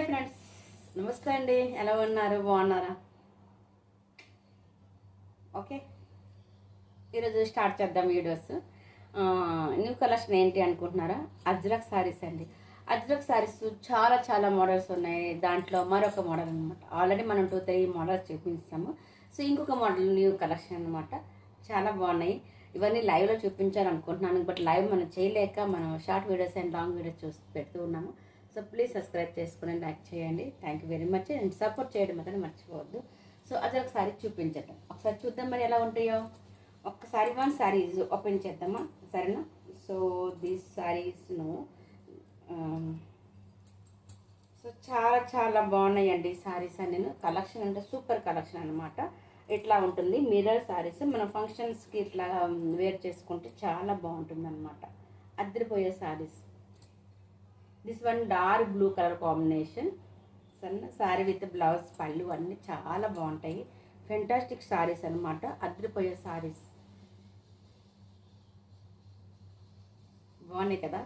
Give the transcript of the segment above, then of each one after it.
Hi friends, నమస్తే అండి. ఎలా ఉన్నారు? బాగున్నారా? ఓకే, ఈరోజు స్టార్ట్ చేద్దాం వీడియోస్. న్యూ కలెక్షన్ ఏంటి అనుకుంటున్నారా? అజ్రక్ శారీస్ అండి. అజ్రక్ శారీస్ చాలా చాలా మోడల్స్ ఉన్నాయి. దాంట్లో మరొక మోడల్ అనమాట. ఆల్రెడీ మనం 2-3 మోడల్స్ చూపించాము. సో ఇంకొక మోడల్ న్యూ కలెక్షన్ అనమాట. చాలా బాగున్నాయి. ఇవన్నీ లైవ్లో చూపించాలనుకుంటున్నాను, బట్ లైవ్ మనం చేయలేక మనం short videos and long videos చూసి పెడుతూ ఉన్నాము. సో ప్లీజ్ సబ్స్క్రైబ్ చేసుకుని లైక్ చేయండి. Thank you very much. And support చేయడం మాత్రం మర్చిపోవద్దు. సో అది ఒకసారి చూపించేద్దాం. ఒకసారి చూద్దాం మరి ఎలా ఉంటాయో. ఒక్కసారి వన్ శారీస్ ఓపెన్ చేద్దామా? సరేనా? సో దీస్ శారీస్ను సో చాలా చాలా బాగున్నాయండి శారీస్ అని. నేను కలెక్షన్ అంటే సూపర్ కలెక్షన్ అనమాట. ఇట్లా ఉంటుంది మిర్రర్ శారీస్. మన ఫంక్షన్స్కి ఇట్లా వేర్ చేసుకుంటే చాలా బాగుంటుంది అనమాట. అద్దరిపోయే saris. This one dark blue colour combination. సన్న శారీ విత్ బ్లౌజ్, పళ్ళు అన్నీ చాలా బాగుంటాయి. ఫెంటాస్టిక్ శారీస్ అనమాట. అద్దరిపోయే శారీస్ బాగున్నాయి కదా.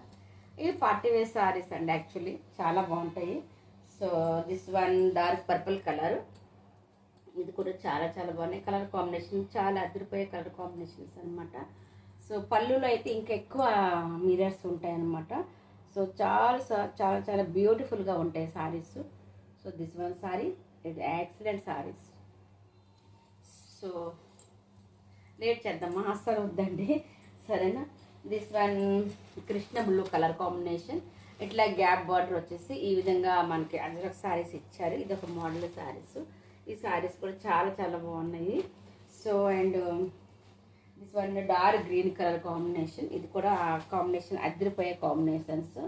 ఇవి పార్టీ వేర్ శారీస్ అండి. యాక్చువల్లీ చాలా బాగుంటాయి. So this one dark purple colour. ఇది కూడా చాలా చాలా బాగున్నాయి. కలర్ కాంబినేషన్ చాలా అదిరిపోయే కలర్ కాంబినేషన్స్ అనమాట. సో పళ్ళులో అయితే ఇంకా ఎక్కువ మిరర్స్ ఉంటాయి అనమాట. సో చాలా చాలా చాలా బ్యూటిఫుల్గా ఉంటాయి saris. So this one sari ఇది ఎక్సలెంట్ శారీస్. సో లేట్ చేద్దామా? అస్సలు వద్దండి, సరేనా? This one Krishna blue colour combination. ఇట్లా గ్యాప్ బార్డర్ వచ్చేసి ఈ విధంగా మనకి అజ్రక్ శారీస్ ఇచ్చారు. ఇది ఒక మోడల్ శారీస్. ఈ శారీస్ కూడా చాలా చాలా బాగున్నాయి. So and this one dark green colour combination. ఇది కూడా కాంబినేషన్ అదిరిపోయే కాంబినేషన్స్.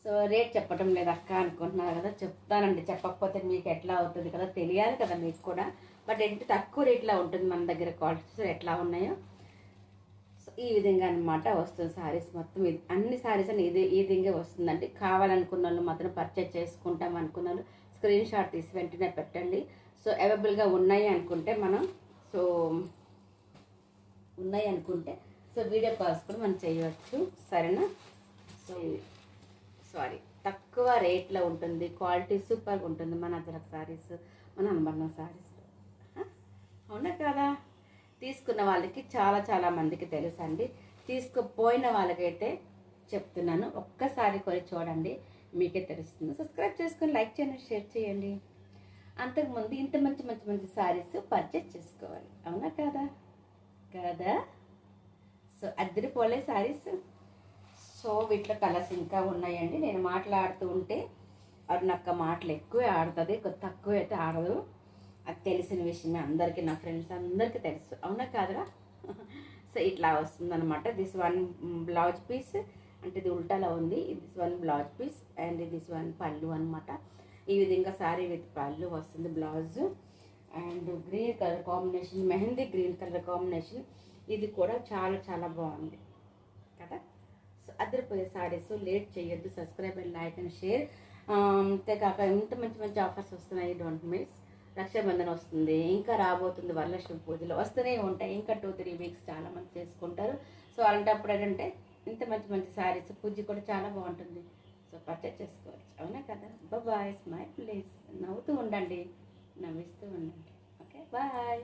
సో రేట్ చెప్పడం లేదు అక్క అనుకుంటున్నారు కదా. చెప్తానండి, చెప్పకపోతే మీకు ఎట్లా అవుతుంది కదా, తెలియాలి కదా మీకు కూడా. బట్ ఏంటి తక్కువ రేట్లో ఉంటుంది మన దగ్గర. క్వాలిటీస్ ఎట్లా ఉన్నాయో సో ఈ విధంగా అనమాట వస్తుంది శారీస్ మొత్తం. అన్ని శారీస్ అని ఈ విధంగా వస్తుందండి. కావాలనుకున్న వాళ్ళు మాత్రం పర్చేజ్ చేసుకుంటాం అనుకున్న వాళ్ళు స్క్రీన్ షాట్ తీసి వెంటనే పెట్టండి. సో అవైలబుల్గా ఉన్నాయి అనుకుంటే మనం సో ఉన్నాయి అనుకుంటే సో వీడియో కాల్స్ కూడా మనం చేయవచ్చు, సరేనా? సో సారీ, తక్కువ రేట్లో ఉంటుంది. క్వాలిటీ సూపర్గా ఉంటుంది మన అజ్రక్ శారీస్, మన అనుబంధం శారీస్. అవునా కదా? తీసుకున్న వాళ్ళకి చాలా చాలా మందికి తెలుసు అండి. తీసుకుపోయిన వాళ్ళకైతే చెప్తున్నాను, ఒక్కసారి కొని చూడండి, మీకే తెలుస్తుంది. సబ్స్క్రైబ్ చేసుకొని లైక్ చేయండి, షేర్ చేయండి. అంతకుముందు ఇంత మంచి మంచి మంచి శారీస్ పర్చేజ్ చేసుకోవాలి. అవునా కదా? కదా. సో అద్దరిపోలే శారీస్. సో వీటిలో కలర్స్ ఇంకా ఉన్నాయండి. నేను మాట్లాడుతూ ఉంటే అరుణక్క మాటలు ఎక్కువే ఆడుతుంది, తక్కువ అయితే ఆడదు. అది తెలిసిన విషయమే అందరికీ, నా ఫ్రెండ్స్ అందరికీ తెలుసు. అవునా కాదురా? సో ఇట్లా వస్తుందన్నమాట. దిస్ వన్ బ్లౌజ్ పీస్, అంటే ఇది ఉల్టాలో ఉంది. This one blouse piece and this one pallu అనమాట. ఈ విధంగా శారీ విత్ పళ్ళు వస్తుంది, blouse. And green colour combination, mehndi green colour combination. ఇది కూడా చాలా చాలా బాగుంది కదా. సో అద్దరిపోయే శారీస్. లేట్ చేయొద్దు, subscribe and like and share. అంతేకాక ఇంత మంచి మంచి ఆఫర్స్ వస్తున్నాయి, డోంట్ మిస్. రక్షాబంధన్ వస్తుంది, ఇంకా రాబోతుంది వరలక్ష్మి పూజలు వస్తూనే ఉంటాయి. ఇంకా 2-3 వీక్స్ చాలామంది చేసుకుంటారు. సో అలాంటప్పుడు ఏంటంటే ఇంత మంచి మంచి శారీస్, పూజ కూడా చాలా బాగుంటుంది. సో పర్చేజ్ చేసుకోవచ్చు. అవునా కదా? బాయ్. Smile please. నవ్వుతూ ఉండండి, నవ్విస్తూ ఉండండి. Okay, bye.